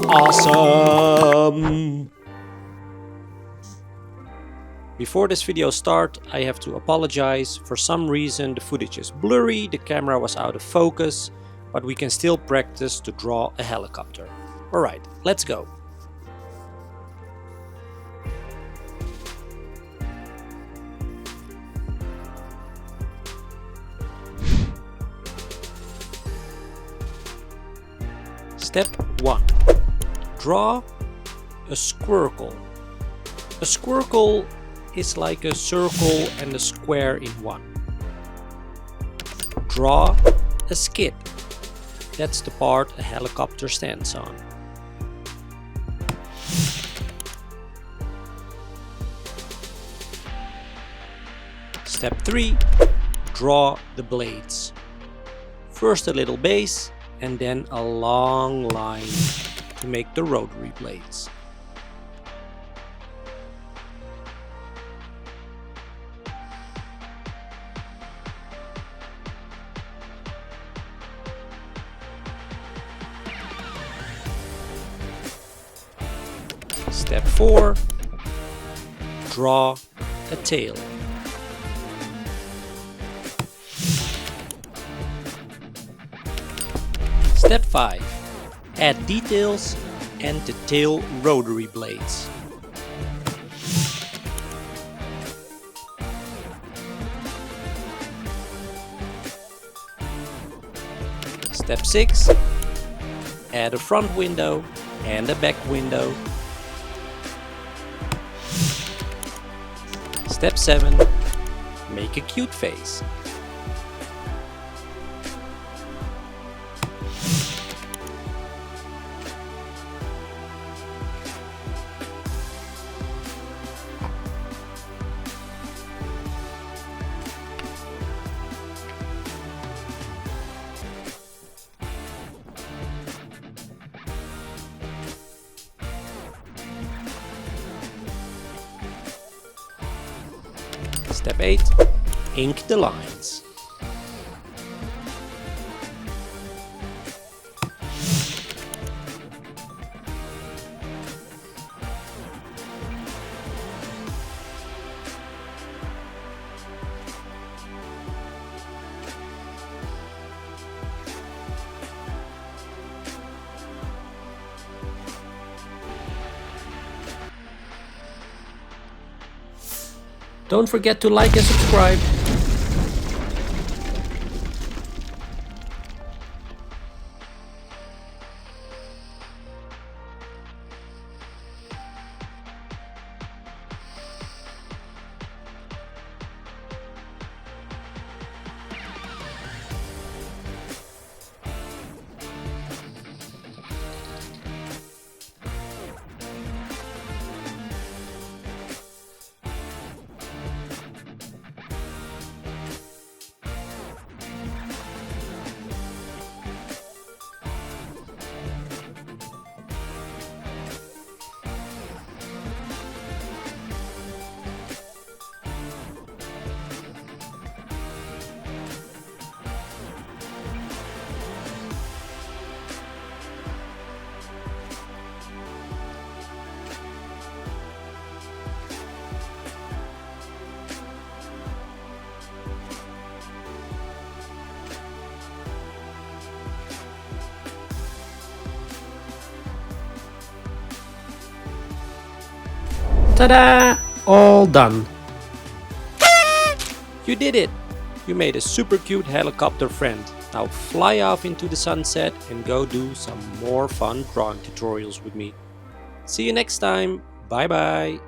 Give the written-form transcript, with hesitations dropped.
awesome! Before this video starts, I have to apologize. For some reason the footage is blurry, the camera was out of focus, but we can still practice to draw a helicopter. Alright, let's go. Step 1. Draw a squircle. A squircle is like a circle and a square in one. Draw a skid. That's the part a helicopter stands on. Step 3. Draw the blades. First a little base and then a long line to make the rotary blades. Step 4. Draw a tail. Step 5. Add details and the tail rotary blades. Step 6. Add a front window and a back window. Step 7. Make a cute face. Step 8. Ink the lines. Don't forget to like and subscribe. Ta-da! All done. You did it! You made a super cute helicopter friend. Now fly off into the sunset and go do some more fun drawing tutorials with me. See you next time. Bye bye.